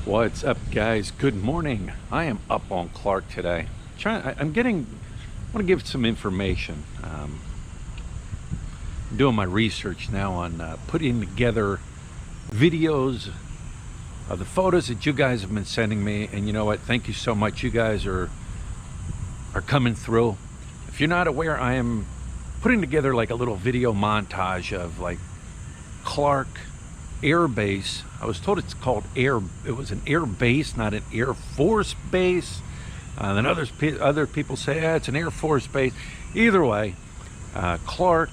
What's up, guys? Good morning. I am up on Clark today. I want to give some information. I'm doing my research now on putting together videos of the photos that you guys have been sending me. And you know what? Thank you so much. You guys are coming through. If you're not aware, I am putting together like a little video montage of like Clark Air Base. I was told it's called it was an air base, not an Air Force base. Then other people say it's an Air Force base. Either way, Clark,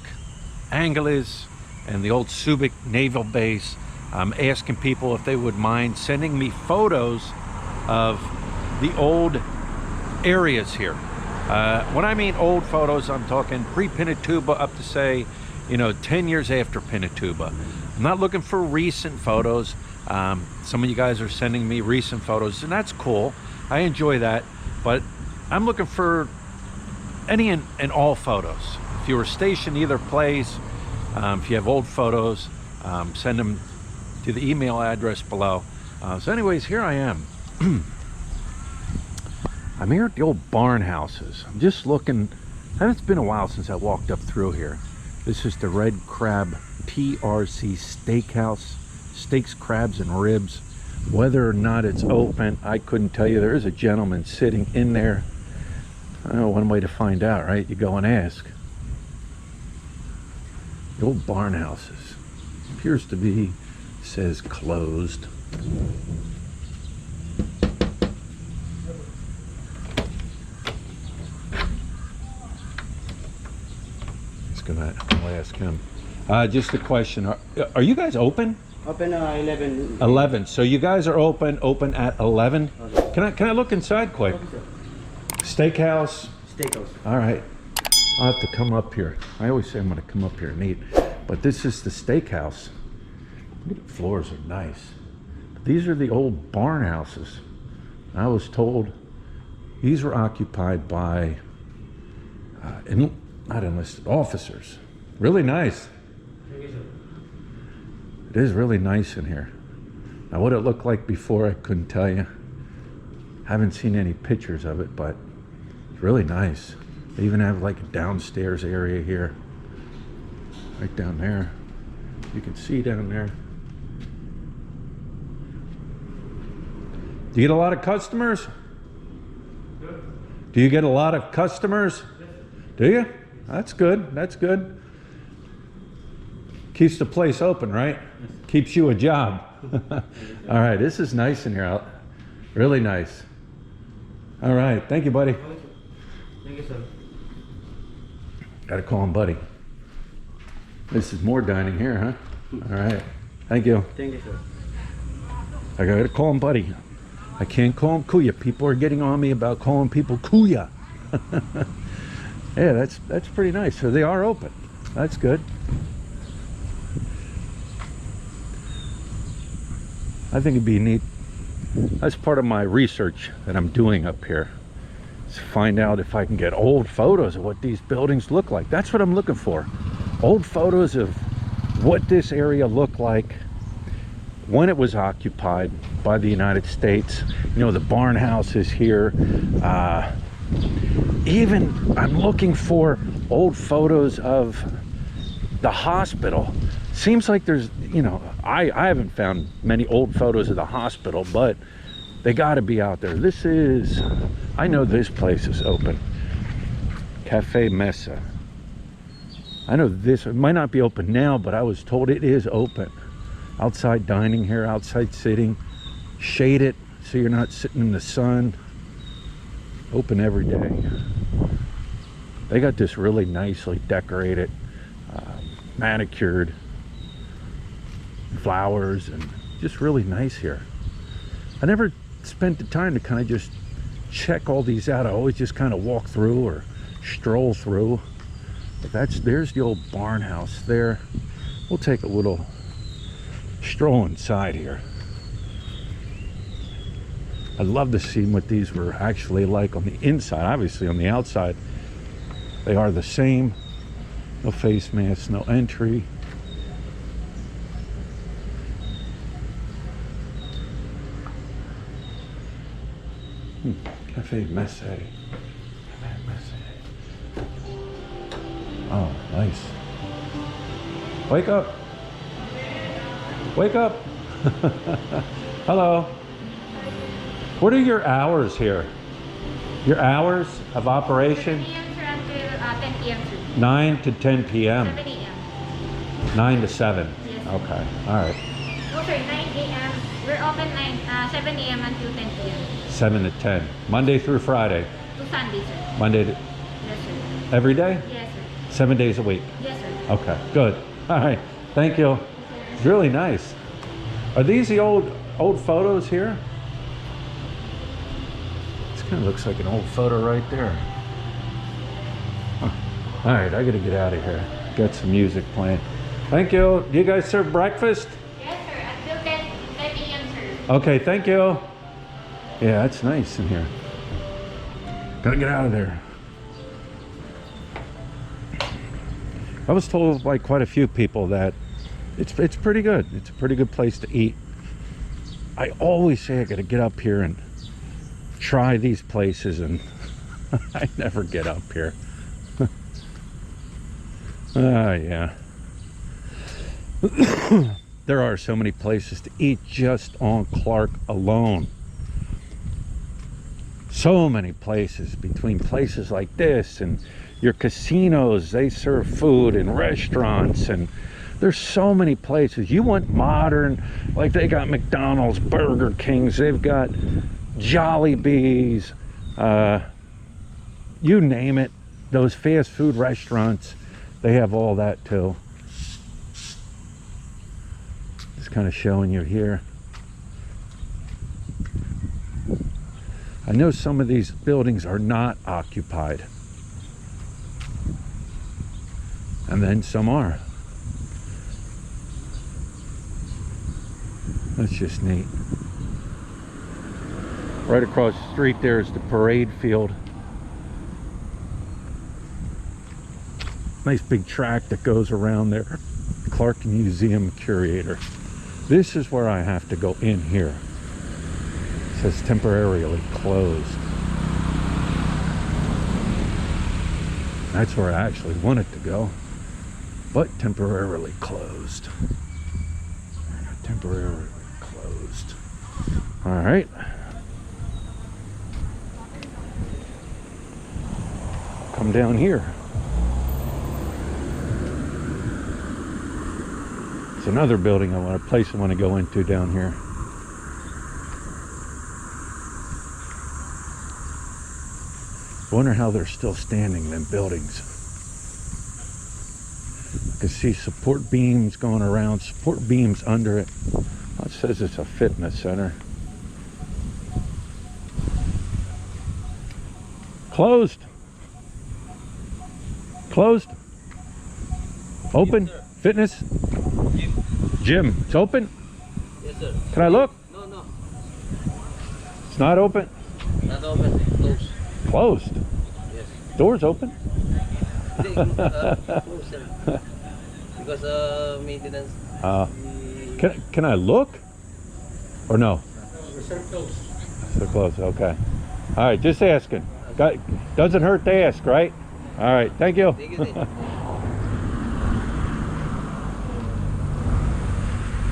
Angeles, and the old Subic Naval Base. I'm asking people if they would mind sending me photos of the old areas here. When I mean old photos, I'm talking pre-Pinatubo up to say, 10 years after Pinatubo. I'm not looking for recent photos. Some of you guys are sending me recent photos, and that's cool. I enjoy that, but I'm looking for any and all photos. If you were stationed either place, if you have old photos, send them to the email address below. So anyways, here I am. I'm here at the old barn houses. I'm just looking, and it's been a while since I walked up through here. This is the Red Crab TRC Steakhouse. Steaks, crabs, and ribs. Whether or not it's open, I couldn't tell you. There is a gentleman sitting in there. I know one way to find out, right? You go and ask. The old barn houses. Appears to be, says closed. I'll ask him. Just a question. Are you guys open? Open 11. 11. So you guys are open at 11? Okay. Can I look inside quick? Okay, sir. Steakhouse? Steakhouse. All right. I'll have to come up here. I always say I'm going to come up here and eat. But this is the steakhouse. Look at the floors are nice. These are the old barn houses. I was told these were occupied by not enlisted officers. Really nice. Thank you, sir. It is really nice in here. Now, what it looked like before, I couldn't tell you. Haven't seen any pictures of it, but it's really nice. They even have like a downstairs area here. Right down there. You can see down there. Do you get a lot of customers? Good. Do you get a lot of customers? Yes. Do you? That's good. That's good. Keeps the place open, right? Yes. Keeps you a job. All right, this is nice in here. Really nice. All right, thank you, buddy. Thank you, sir. Gotta call him buddy. This is more dining here, huh? All right, thank you. Thank you, sir. I gotta call him buddy. I can't call him Kuya. People are getting on me about calling people Kuya. Yeah, that's pretty nice. So they are open. That's good. I think it'd be neat. That's part of my research that I'm doing up here. Is find out if I can get old photos of what these buildings look like. That's what I'm looking for. Old photos of what this area looked like when it was occupied by the United States. The barn houses here. Even I'm looking for old photos of the hospital. Seems like there's, I haven't found many old photos of the hospital, but they got to be out there. I know this place is open. Cafe Mesa. I know it might not be open now, but I was told it is open. Outside dining here, outside sitting, shaded so you're not sitting in the sun. Open every day. They got this really nicely decorated, manicured flowers, and just really nice here. I never spent the time to kind of just check all these out. I always just kind of walk through or stroll through. But there's the old barn house there. We'll take a little stroll inside here. I'd love to see what these were actually like on the inside. Obviously on the outside they are the same. No face masks, no entry. Cafe Mesa. Oh, nice. Wake up. Wake up. Hello. What are your hours here? Your hours of operation? 10 p.m. to 9 to 10 p.m. 7 a.m. 9 to 7. Yes. Okay. All right. No, sir, 9 a.m. We're open 7 a.m. until 10 p.m. 7 to 10. Monday through Friday. To Sunday, sir. Monday to Yes, sir. every day? Yes, sir. 7 days a week. Yes, sir. Okay. Good. All right. Thank you. It's really nice. Are these the old photos here? This kind of looks like an old photo right there. Huh. All right, I gotta get out of here. Got some music playing. Thank you. Do you guys serve breakfast? Yes, sir. Until 10 a.m., sir. Okay, thank you. Yeah, that's nice in here. Gotta get out of there. I was told by quite a few people that it's pretty good. It's a pretty good place to eat. I always say I gotta get up here and try these places, and I never get up here. Yeah. There are so many places to eat just on Clark alone. So many places, between places like this and your casinos, they serve food, and restaurants, and there's so many places. You want modern, like they got McDonald's, Burger Kings, they've got Jollibees, you name it. Those fast food restaurants, they have all that too. Just kind of showing you here. I know some of these buildings are not occupied, and then some are. That's just neat. Right across the street there is the parade field. Nice big track that goes around there. Clark Museum Curator. This is where I have to go in here. It says temporarily closed. That's where I actually wanted to go, but temporarily closed. Temporarily closed. All right. Come down here. It's another building a place I want to go into down here. I wonder how they're still standing, them buildings. I can see support beams going around, support beams under it. Oh, it says it's a fitness center. Closed. Closed. Open. Yes, Fitness. Gym. It's open. Yes, sir. Can I look? No. It's not open. Not open. Closed. Closed. Yes. Doors open. Closed, sir. Because maintenance. Can I look? Or no? Sir, closed. So close. Okay. All right. Just asking. Doesn't hurt to ask, right? All right. Thank you. Thank you.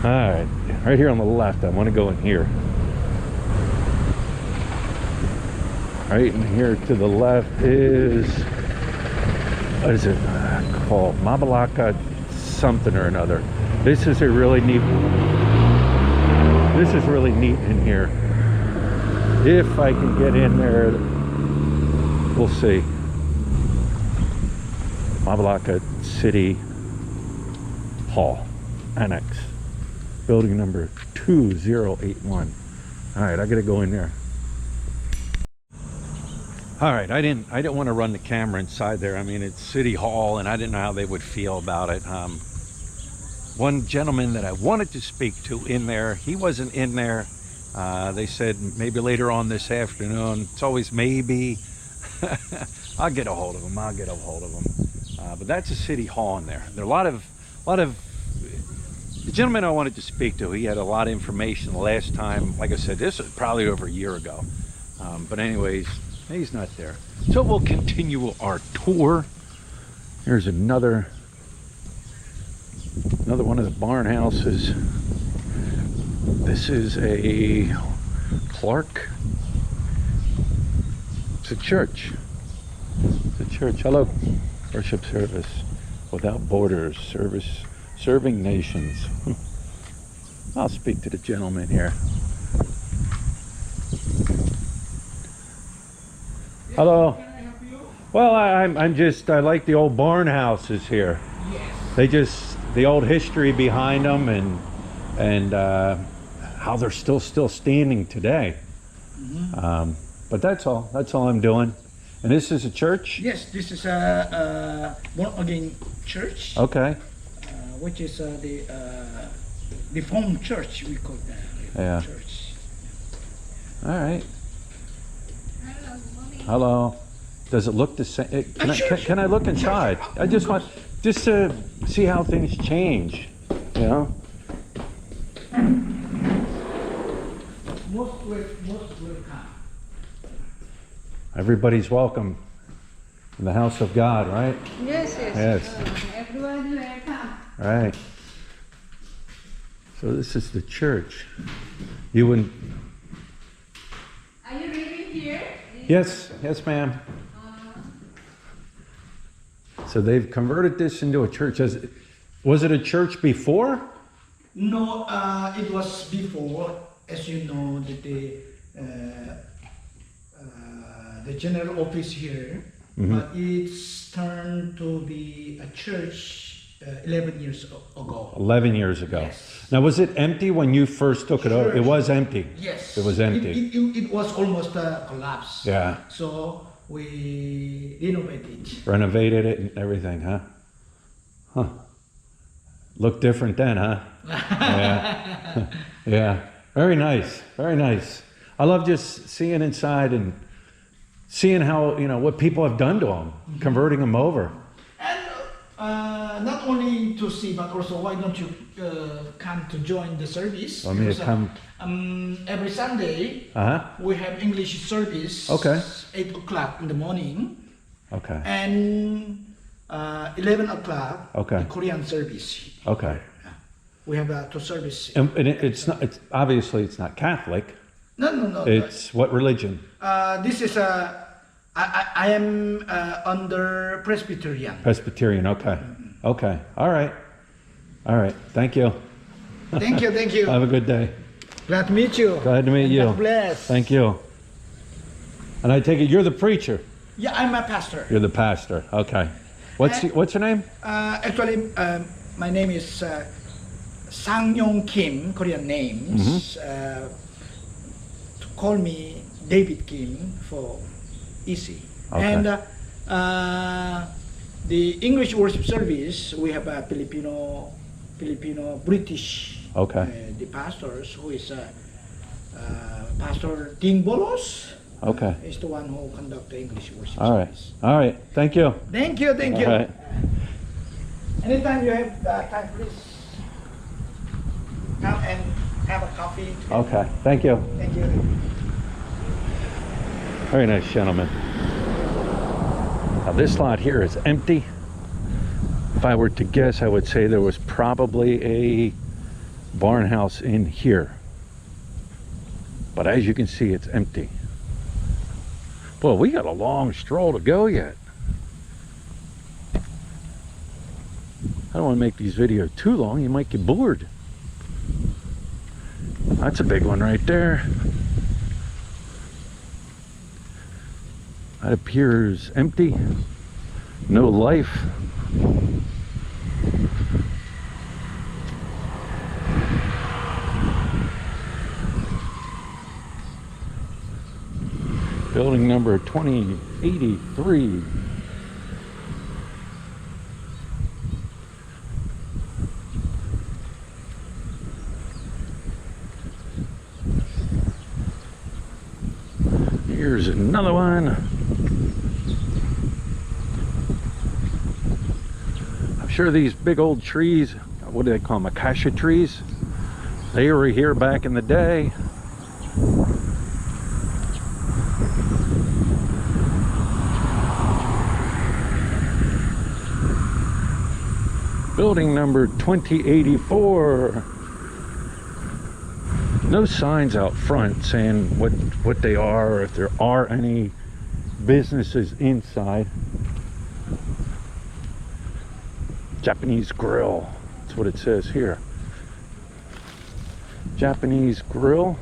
All right. Right here on the left. I want to go in here. Right in here to the left is, what is it called? Mabalaka something or another. This is really neat in here. If I can get in there, we'll see. Mabalaka City Hall Annex, building number 2081. All right, I gotta go in there. All right, I didn't want to run the camera inside there. I mean, it's City Hall, and I didn't know how they would feel about it. One gentleman that I wanted to speak to in there, he wasn't in there. They said maybe later on this afternoon. It's always maybe. I'll get a hold of him. But that's a City Hall in there. There are a lot of the gentleman I wanted to speak to. He had a lot of information the last time. Like I said, this was probably over a year ago. But anyways, he's not there. So we'll continue our tour. Here's another one of the barn houses. This is a Clark. It's a church. It's a church. Hello. Worship service without borders. Serving nations. I'll speak to the gentleman here. Hello. Can I help you? Well, I like the old barn houses here. Yes. The old history behind them and how they're still standing today. But that's all I'm doing. And this is a church? Yes, this is a born again church. Okay. Which is the Reformed church, we call that. Yeah. Church. All right. Hello. Does it look the same? Can I look inside? I just want to see how things change. You know. Most welcome. Everybody's welcome in the house of God, right? Yes. Everyone welcome. All right. So this is the church. You wouldn't. Are you living here? Yes, ma'am. So they've converted this into a church. Was it a church before? No, it was before, as you know, that the general office here, but it's turned to be a church 11 years ago. 11 years ago. Yes. Now, was it empty when you first took it over? It was empty. Yes. It was empty. It was almost a collapse. Yeah. So we renovated it. Renovated it and everything, huh? Huh. Looked different then, huh? Yeah. Yeah. Very nice. Very nice. I love just seeing inside and seeing how, what people have done to them, converting them over. And not only to see, but also why don't you come to join the service? Want me to come? Every Sunday, we have English service. Okay. 8 o'clock in the morning. Okay. And 11 o'clock, Okay. the Korean service. Okay. We have two services. And it's not. It's obviously it's not Catholic. No. It's what religion? This is I am under Presbyterian. Presbyterian. Okay. Okay. All right. Thank you. Thank you. Have a good day. Glad to meet you. Glad to meet you. God bless. Thank you. And I take it you're the preacher. Yeah, I'm a pastor. You're the pastor. Okay. What's your name? Actually, my name is Sang-yong Kim, Korean names. To call me David Kim for easy. Okay. And the English worship service, we have a Filipino British. Okay. The pastors, who is Pastor Ding Bolos. Okay. Is the one who conduct the English worship All right. service. All right. Thank you. Thank you. All right. Anytime you have time, please come and have a coffee. Okay. Thank you. Thank you. Very nice gentleman. Now this lot here is empty. If I were to guess, I would say there was probably a barn house in here. But as you can see, it's empty. Well, we got a long stroll to go yet. I don't want to make these videos too long. You might get bored. That's a big one right there. That appears empty. No life. Building number 2083. Here's another one. I'm sure these big old trees, what do they call them, acacia trees? They were here back in the day. Building number 2084. No signs out front saying what they are, or if there are any businesses inside. Japanese grill. That's what it says here. Japanese grill.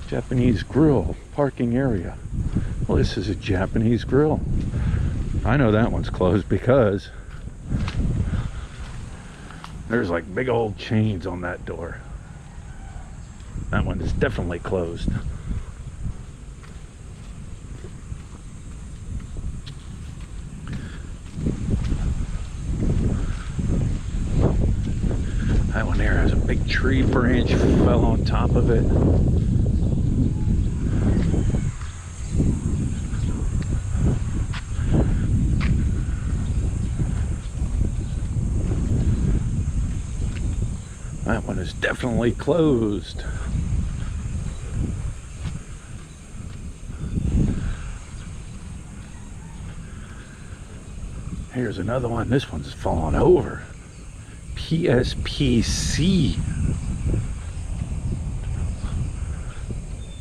Japanese grill parking area. Well, this is a Japanese grill. I know that one's closed because there's like big old chains on that door. That one is definitely closed. That one there has a big tree branch fell on top of it. That one is definitely closed. Here's another one. This one's fallen over. PSPC.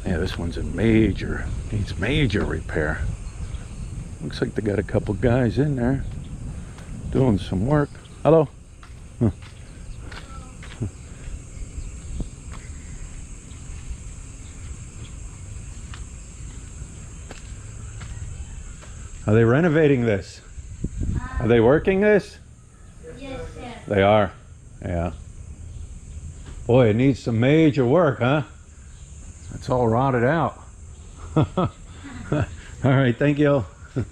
Yeah, this one's in needs major repair. Looks like they got a couple guys in there doing some work. Hello? Huh. Are they renovating this? Are they working this? Yes, sir. They are. Yeah. Boy, it needs some major work, huh? It's all rotted out. All right, thank you. I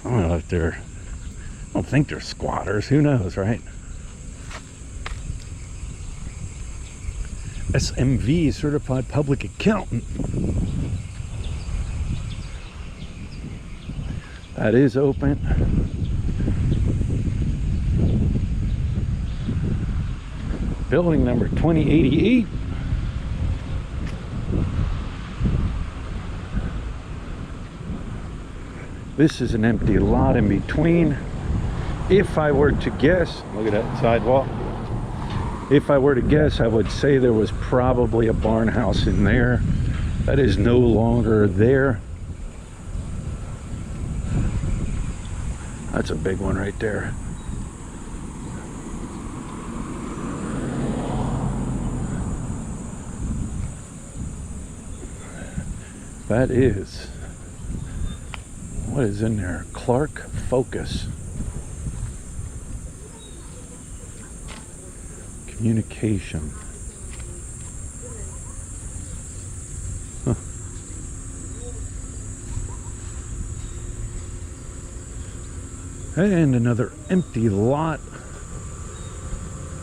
don't know if I don't think they're squatters. Who knows, right? SMV, Certified Public Accountant. That is open. Building number 2088. This is an empty lot in between. If I were to guess, look at that sidewalk. If I were to guess, I would say there was probably a barn house in there. That is no longer there. That's a big one right there. That is, what is in there? Clark Focus. Communication. Huh. And another empty lot.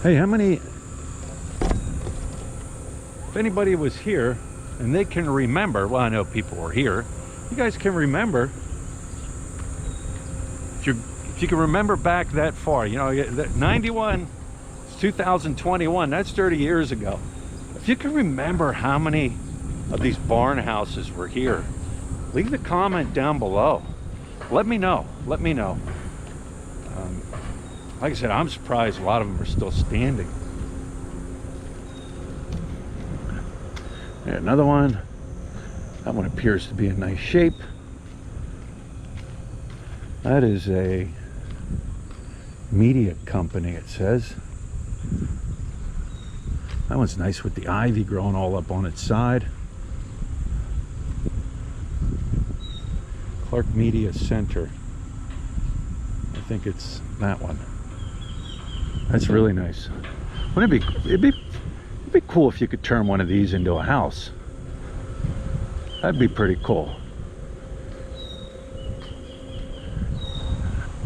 Hey, how many, if anybody was here and they can remember, well, I know people were here, you guys can remember, if you can remember back that far, you know, 91, it's 2021, that's 30 years ago. If you can remember how many of these barn houses were here, leave a comment down below. Let me know. Let me know. Like I said, I'm surprised a lot of them are still standing. There's another one. That one appears to be in nice shape. That is a media company, it says. That one's nice with the ivy growing all up on its side. Clark Media Center. I think it's that one. That's really nice. Wouldn't it'd be cool if you could turn one of these into a house. That'd be pretty cool.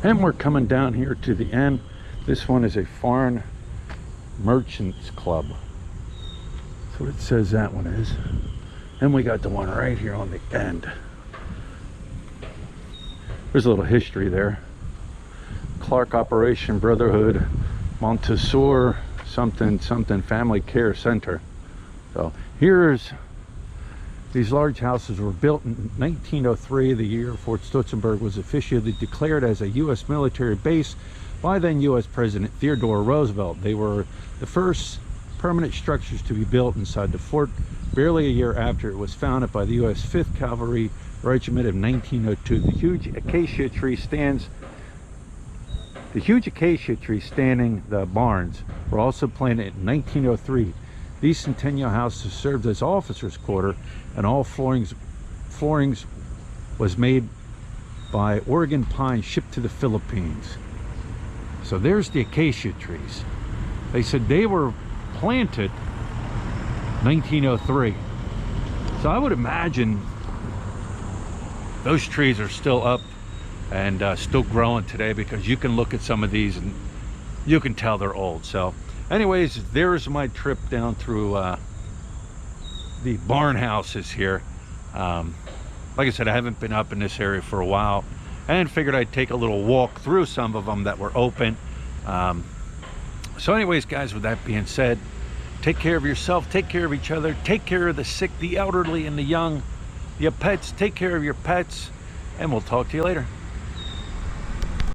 And we're coming down here to the end. This one is a foreign merchants club. That's what it says that one is. And we got the one right here on the end. There's a little history there. Clark Operation Brotherhood Montessori something Family Care Center. So here's, these large houses were built in 1903, the year Fort Stotsenburg was officially declared as a U.S. military base by then US President Theodore Roosevelt. They were the first permanent structures to be built inside the fort barely a year after it was founded by the US 5th Cavalry Regiment in 1902. The huge acacia tree standing the barns were also planted in 1903. These Centennial Houses served as officers' quarter, and all floorings was made by Oregon pine shipped to the Philippines. So there's the acacia trees. They said they were planted 1903. So I would imagine those trees are still up and still growing today, because you can look at some of these and you can tell they're old. So anyways, there's my trip down through the barn houses here. Like I said, I haven't been up in this area for a while, and figured I'd take a little walk through some of them that were open. So anyways, guys, with that being said, take care of yourself, take care of each other, take care of the sick, the elderly, and the young. Your pets, take care of your pets, and we'll talk to you later.